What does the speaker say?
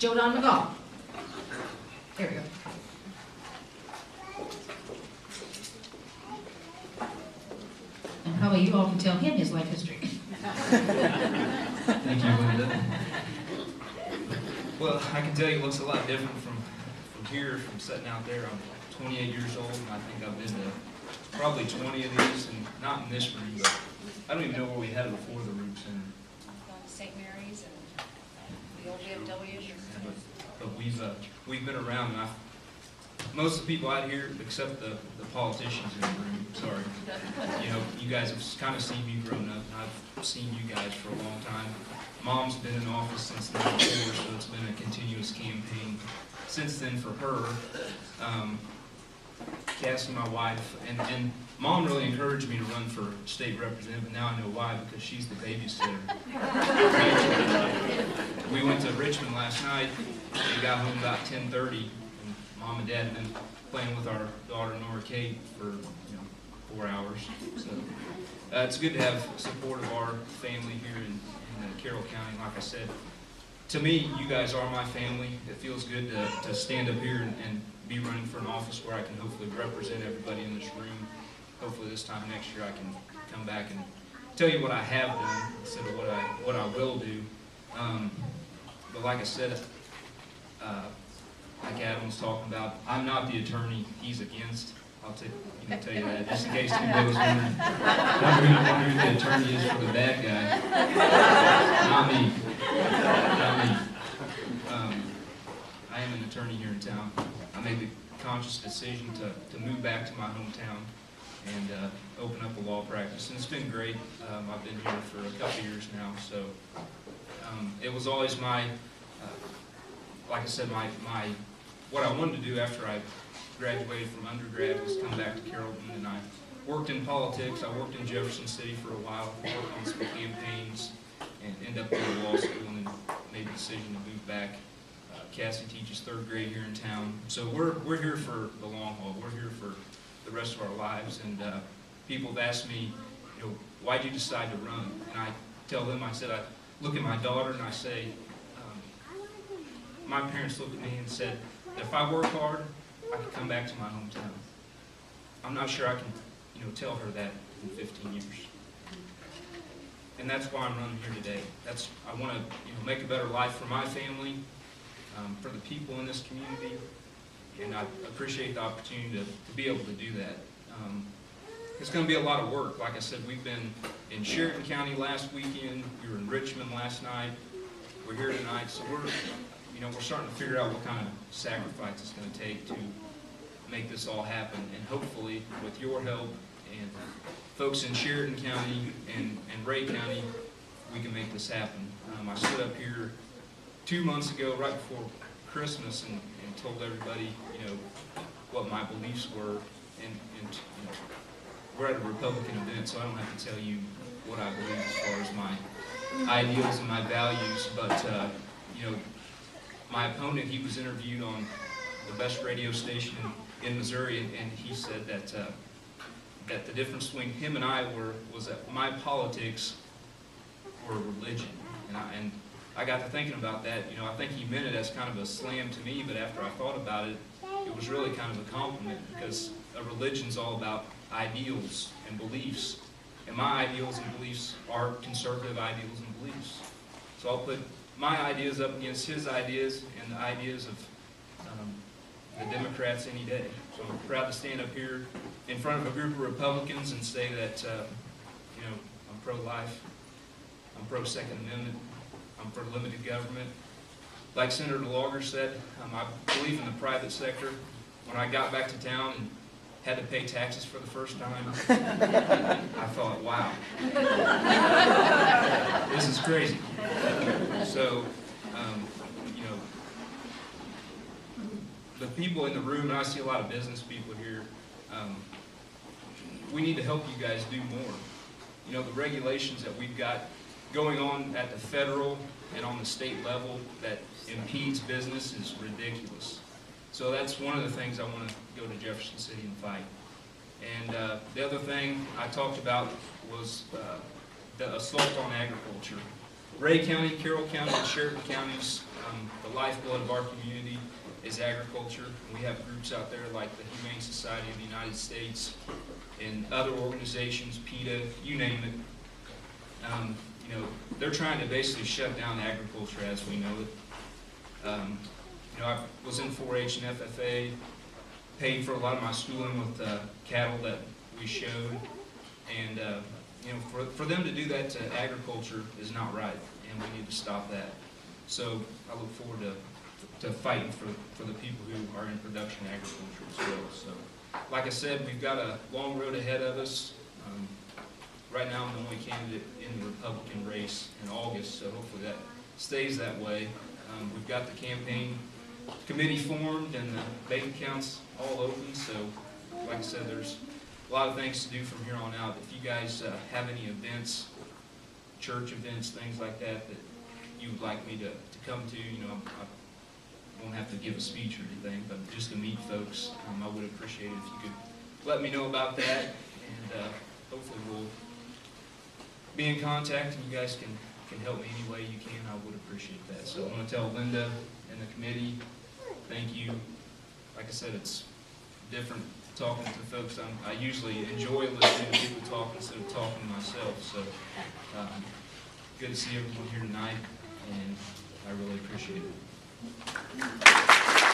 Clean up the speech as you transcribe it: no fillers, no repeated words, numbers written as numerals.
Don McGaugh. There we go. And probably you all can tell him his life history. Thank you, Linda. Well, I can tell you it looks a lot different from here, from sitting out there. I'm 28 years old, and I think I've been to probably 20 of these, and not in this room, but I don't even know where we had it before the roots. And St. Mary's and the old VFW. but we've been around, and most of the people out here, except the politicians in the room, sorry, you guys have kind of seen me growing up, and I've seen you guys for a long time. Mom's been in office since '94, so it's been a continuous campaign since then for her. Cassie, my wife, and Mom really encouraged me to run for state representative, and now I know why, because she's the babysitter. We went to Richmond last night. We got home about 10:30, and Mom and Dad had been playing with our daughter Nora Kate for 4 hours. So it's good to have support of our family here in Carroll County. Like I said, to me, you guys are my family. It feels good to stand up here and be running for an office where I can hopefully represent everybody in this room. Hopefully this time next year I can come back and tell you what I have done instead of what I will do. But like I said, like Adam was talking about, I'm not the attorney he's against. I'll tell you that, just in case anybody was wondering who the attorney is for the bad guy. Not me. Not me. I am an attorney here in town. I made the conscious decision to move back to my hometown and open up a law practice, and it's been great. I've been here for a couple years now, so it was always my, like I said, what I wanted to do after I graduated from undergrad was come back to Carroll, and I worked in politics. I worked in Jefferson City for a while, worked on some campaigns, and ended up going to law school, and then made the decision to move back. Cassie teaches 3rd grade here in town, so we're here for the long haul. We're here for the rest of our lives, and people have asked me, why did you decide to run? And I tell them, I said, I look at my daughter and I say, my parents looked at me and said, if I work hard, I can come back to my hometown. I'm not sure I can, tell her that in 15 years. And that's why I'm running here today. I want to, make a better life for my family, for the people in this community, and I appreciate the opportunity to be able to do that. It's going to be a lot of work. Like I said, we've been in Sheridan County last weekend. We were in Richmond last night. We're here tonight, so we're starting to figure out what kind of sacrifice it's going to take to make this all happen. And hopefully, with your help and folks in Sheridan County and Ray County, we can make this happen. I stood up here 2 months ago, right before Christmas, and told everybody, what my beliefs were. And we're at a Republican event, so I don't have to tell you what I believe as far as my ideals and my values. But my opponent, he was interviewed on the best radio station in Missouri, and he said that that the difference between him and I was that my politics were religion, and I got to thinking about that. I think he meant it as kind of a slam to me, but after I thought about it, it was really kind of a compliment, because a religion's all about ideals and beliefs, and my ideals and beliefs are conservative ideals and beliefs. So I'll put my ideas up against his ideas and the ideas of the Democrats any day. So I'm proud to stand up here in front of a group of Republicans and say that I'm pro-life, I'm pro-Second Amendment, I'm for limited government. Like Senator DeLauger said, I believe in the private sector. When I got back to town and had to pay taxes for the first time, I thought, wow, this is crazy. So, the people in the room, and I see a lot of business people here, we need to help you guys do more. The regulations that we've got going on at the federal and on the state level that impedes business is ridiculous. So that's one of the things I want to go to Jefferson City and fight. And the other thing I talked about was the assault on agriculture. Ray County, Carroll County, and Sheridan counties, the lifeblood of our community is agriculture. We have groups out there like the Humane Society of the United States and other organizations, PETA, you name it. You know, they're trying to basically shut down agriculture as we know it. You know, I was in 4-H and FFA, paid for a lot of my schooling with cattle that we showed, and you know, for them to do that to agriculture is not right, and we need to stop that. So I look forward to fighting for the people who are in production agriculture as well. So, like I said, we've got a long road ahead of us. Right now, I'm the only candidate in the Republican race in August, so hopefully that stays that way. We've got the campaign committee formed and the bank accounts all open, so like I said, there's a lot of things to do from here on out. If you guys have any events, church events, things like that, that you would like me to come to, you know, I won't have to give a speech or anything, but just to meet folks, I would appreciate it if you could let me know about that, and hopefully we'll be in contact and you guys can help me any way you can. I would appreciate that. So I want to tell Linda and the committee, thank you. Like I said, it's different talking to folks. I usually enjoy listening to people talk instead of talking myself. So good to see everyone here tonight, and I really appreciate it.